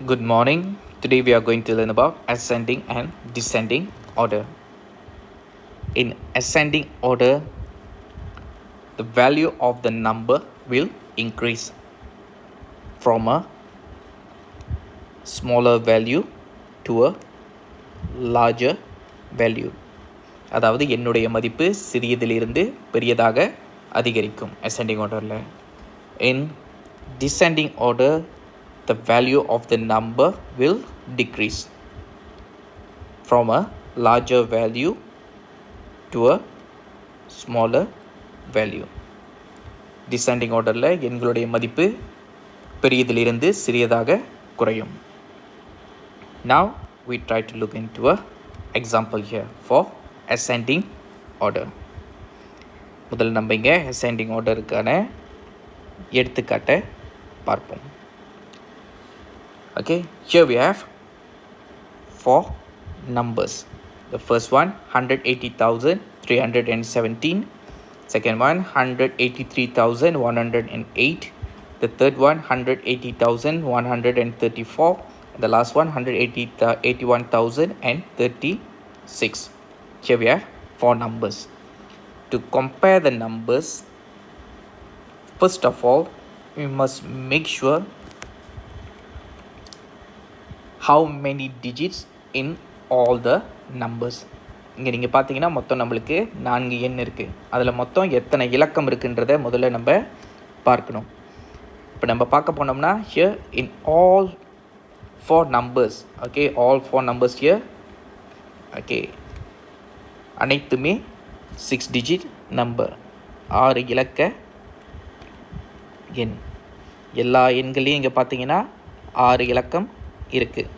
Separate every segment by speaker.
Speaker 1: Good morning. Today we are going to learn about ascending and descending order. In ascending order, the value of the number will increase from a smaller value to a larger value. அதாவது என்னுடைய மதிப்பு சிறியதிலிருந்து பெரியதாக அதிகரிக்கும் ascending orderல. In descending order, the value of the number will decrease from a larger value to a smaller value. Descending orderல எண்களுடைய மதிப்பு பெரியதிலிருந்து சிறியதாக குறையும். Now we try to look into a example here for ascending order. முதல் நம்ம இங்கே ascending orderக்கான எடுத்துக்காட்டை பார்ப்போம். Okay, here we have four numbers. The first one 180,317, second one 183,108, the third one 180,134, the last one 181,036. Here we have four numbers. To compare the numbers, first of all we must make sure how many digits in all the numbers. இங்கே நீங்கள் பார்த்தீங்கன்னா மொத்தம் நம்மளுக்கு 4 எண் இருக்குது. அதில் மொத்தம் எத்தனை இலக்கம் இருக்குன்றதை முதல்ல நம்ம பார்க்கணும். இப்போ நம்ம பார்க்க போனோம்னா here in all four numbers, okay, all four numbers here, okay, அனைத்துமே 6 digit number, 6 இலக்க எண். எல்லா எண்களையும் இங்கே பார்த்தீங்கன்னா 6 இலக்கம் இருக்குது.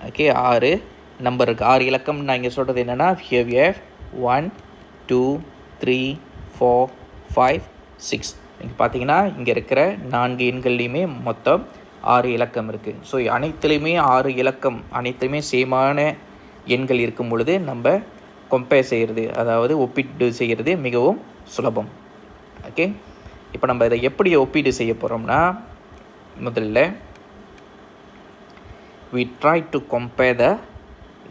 Speaker 1: ஓகே, 6 நம்பர் இருக்குது. 6 இலக்கம் நான் இங்கே சொல்கிறது என்னென்னா here we have 1 2 3 4 5 6. இங்கே பார்த்தீங்கன்னா இங்கே இருக்கிற 4 எண்கள்லையுமே மொத்தம் 6 இலக்கம் இருக்குது. ஸோ அனைத்துலேயுமே 6 இலக்கம், அனைத்துலேயுமே சேமான எண்கள் இருக்கும் பொழுது நம்ம கம்பேர் செய்கிறது, அதாவது ஒப்பீடு செய்கிறது மிகவும் சுலபம். ஓகே, இப்போ நம்ம இதை எப்படி ஒப்பீடு செய்ய போகிறோம்னா, முதல்ல we try to compare the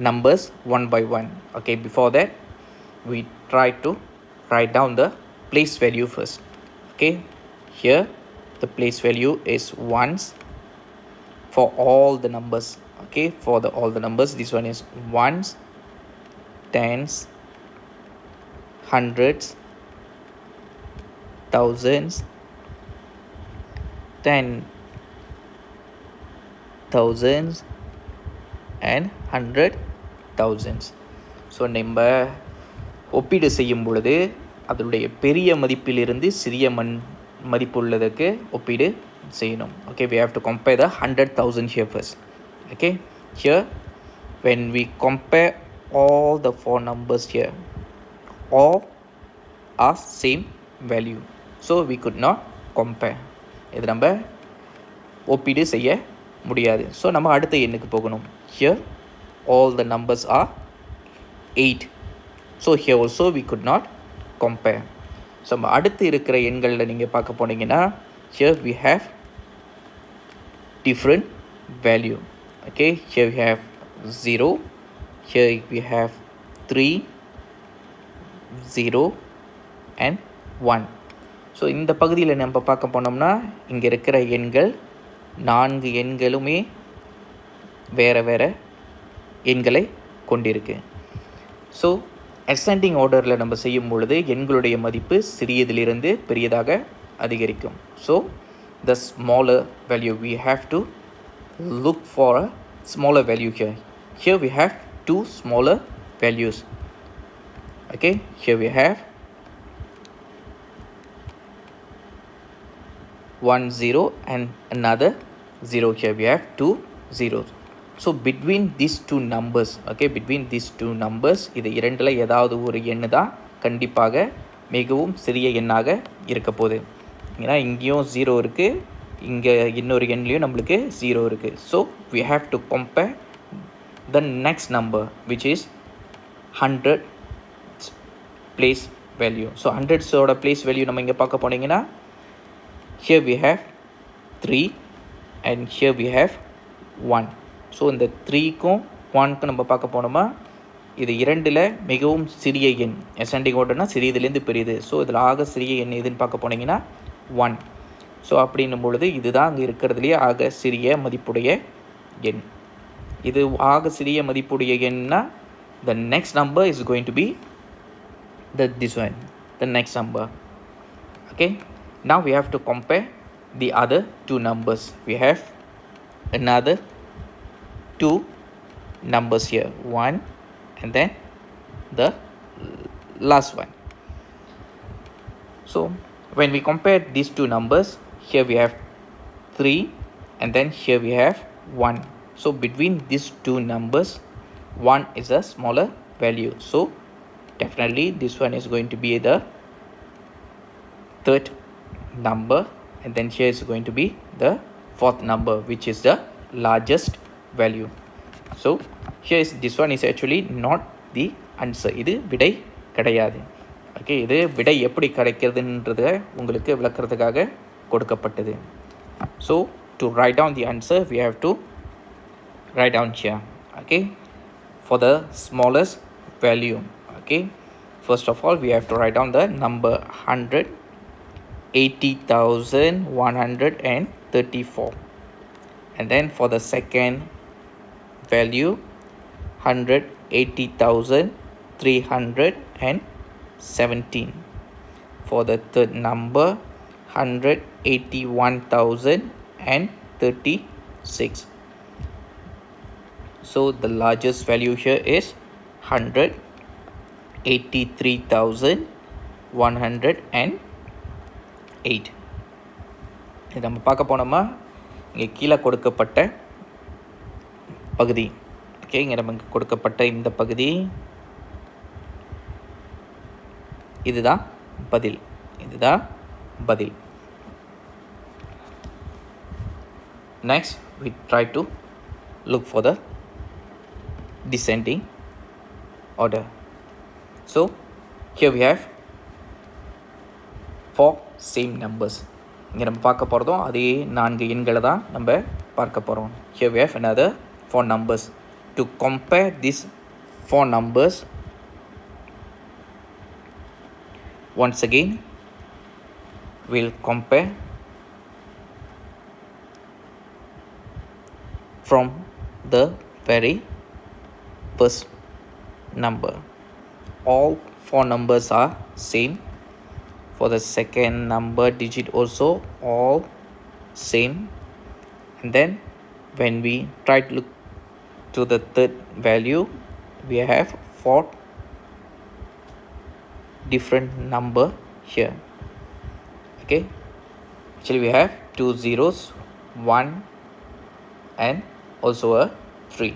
Speaker 1: numbers one by one. Okay, before that we try to write down the place value first. Okay, here the place value is ones for all the numbers. Okay, for all the numbers, this one is ones, tens, hundreds, thousands, 10,000s and 100,000s. So நம்ம ஒப்பீடு செய்யும் பொழுது அதனுடைய பெரிய மதிப்பிலிருந்து சிறிய மதிப்புள்ளதுக்கு ஒப்பீடு செய்யணும். Okay, we have to compare the 100,000 here first. Okay, here when we compare all the four numbers here, all are same value, so we could not compare. இது நம்ம ஒப்பீடு செய்ய முடியாது. ஸோ நம்ம அடுத்த எண்ணுக்கு போகணும். Here all the numbers are 8, so here also we could not compare. So நம்ம அடுத்து இருக்கிற எண்களில் நீங்கள் பார்க்க போனீங்கன்னா here we have different value. Okay, here we have 0, here we have 3, 0 and 1. So இந்த பகுதியில் நம்ம பார்க்க போனோம்னா இங்கே இருக்கிற எண்கள் 4 எண்களுமே வேறு வேறு எண்களை கொண்டிருக்கு. ஸோ அசெண்டிங் ஆர்டரில் நம்ம செய்யும் பொழுது எண்களுடைய மதிப்பு சிறியதிலிருந்து பெரியதாக அதிகரிக்கும். So the smaller value we have to look for a smaller value here. Here we have two smaller values. Okay, here we have 1 0 and another 0. Here we have 2 zeros. So between these two numbers, okay, between these two numbers, இது இரண்டில் ஏதாவது ஒரு எண்ணு தான் கண்டிப்பாக மிகவும் சிறிய எண்ணாக இருக்க போகுது. ஏன்னா இங்கேயும் 0 இருக்குது, இங்கே இன்னொரு எண்லேயும் நம்மளுக்கு 0 இருக்குது. So we have to compare the next number which is 100 place value. So 100ஸோட place value நம்ம இங்கே பார்க்க போனீங்கன்னா here we have 3 and here we have 1. So இந்த 3க்கும் 1க்கும் நம்ம பார்க்க போனோமா, இது இரண்டில் மிகவும் சிறிய எண். அசெண்டிங் ஆர்டர்னா சிறியதுலேருந்து பெரியது. ஸோ இதில் ஆக சிறிய எண் எதுன்னு பார்க்க போனீங்கன்னா 1. ஸோ அப்படின்னும் பொழுது இதுதான் அங்கே இருக்கிறதுலையே ஆக சிறிய மதிப்புடைய எண். இது ஆக சிறிய மதிப்புடைய எண்ணா the next number is going to be this one, the next number. Okay, now we have to compare the other two numbers. We have another two numbers here, 1 and then the last one. So when we compare these two numbers, here we have 3 and then here we have 1. So between these two numbers, 1 is a smaller value. So definitely this one is going to be the third number, and then here is going to be the fourth number, which is the largest value. So here is this one is actually not the answer. இது விடை கிடையாது. Okay, இது விடை எப்படி கிடைக்கிறதுன்றத உங்களுக்கு விளக்குறதுக்காக கொடுக்கப்பட்டது. So to write down the answer, we have to write down here. Okay, for the smallest value. Okay, first of all we have to write down the number 180,134, and then for the second value 180,317. For the third number 181,036. So the largest value here is 183,108. இது நம்ம பார்க்க போனோமா, இங்கே கீழே கொடுக்கப்பட்ட பகுதி. Okay, இங்கே நமக்கு கொடுக்கப்பட்ட இந்த பகுதி இதுதான் பதில். இதுதான் பதில். Next we try to look for the descending order. So here we have 4 same numbers. இங்கே நம்ம பார்க்க போகிறதும் அதே 4 எண்களை தான் நம்ம பார்க்க போகிறோம். Here we have another 4 numbers. To compare these 4 numbers, once again we'll compare from the very first number. All 4 numbers are same. For the second number digit also all same. And then when we try to look to the third value, we have 4 different number here. Okay, actually we have 2 zeros, 1 and also a 3.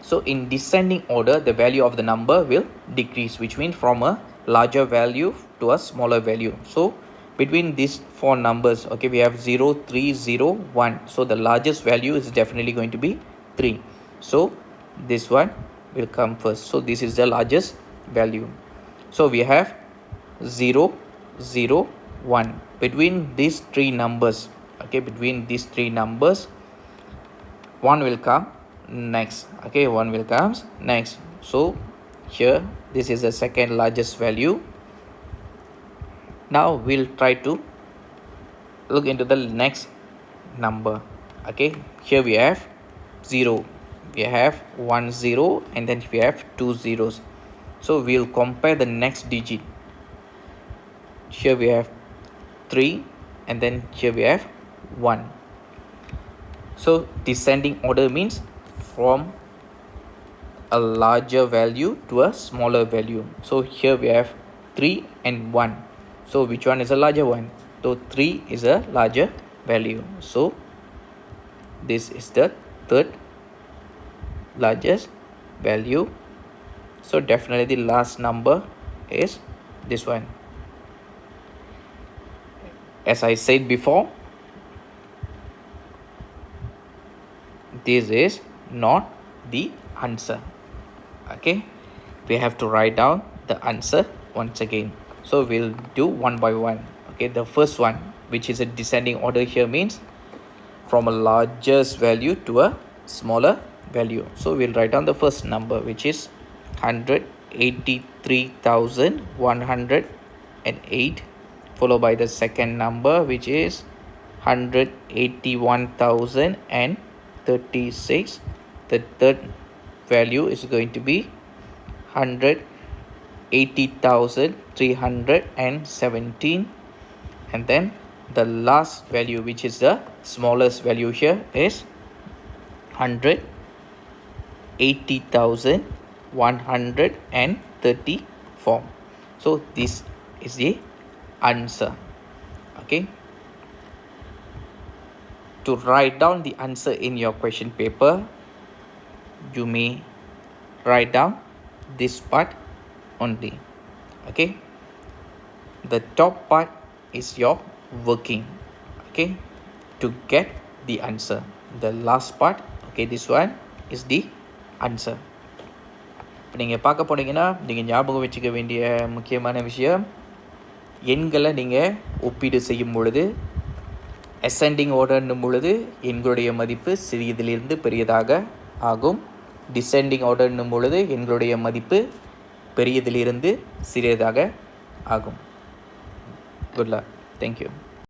Speaker 1: So in descending order, the value of the number will decrease, which means from a larger value to a smaller value. So between these 4 numbers, okay, we have 0, 3, 0, 1. So the largest value is definitely going to be 3. So this one will come first. So this is the largest value. So we have 0, 0, 1. Between these 3 numbers, okay, between these 3 numbers, 1 will come next. Okay, 1 will come next. So here this is the second largest value. Now we'll try to look into the next number. Okay, here we have 0, we have 1 0, and then we have 2 zeros. So we'll compare the next digit. Here we have 3, and then here we have 1. So descending order means from a larger value to a smaller value. So here we have 3 and 1. So which one is a larger one? So 3 is a larger value. So this is the third largest value. So definitely the last number is this one. As I said before, this is not the answer. Okay, we have to write down the answer once again. So we'll do one by one. Okay, the first one, which is a descending order here, means from a largest value to a smaller value. So we'll write down the first number, which is 183,108, followed by the second number, which is 181,036. The third value is going to be 180,317, and then the last value, which is the smallest value here, is 180,134. So this is the answer. Okay, to write down the answer in your question paper, you may write down this part only. Okay, the top part is your working, okay, to get the answer. The last part, okay, this one is the answer. இப்போ நீங்கள் பார்க்க போனீங்கன்னா நீங்கள் ஞாபகம் வச்சுக்க வேண்டிய முக்கியமான விஷயம், எண்களை நீங்கள் ஒப்பீடு செய்யும் பொழுது அசெண்டிங் ஆர்டர்னும் பொழுது எண்களுடைய மதிப்பு சிறியதிலிருந்து பெரியதாக ஆகும். டிசெண்டிங் ஆர்டர்னும் பொழுது எண்களுடைய மதிப்பு பெரியதிலிருந்து சிறியதாக ஆகும். Good luck. தேங்க்யூ.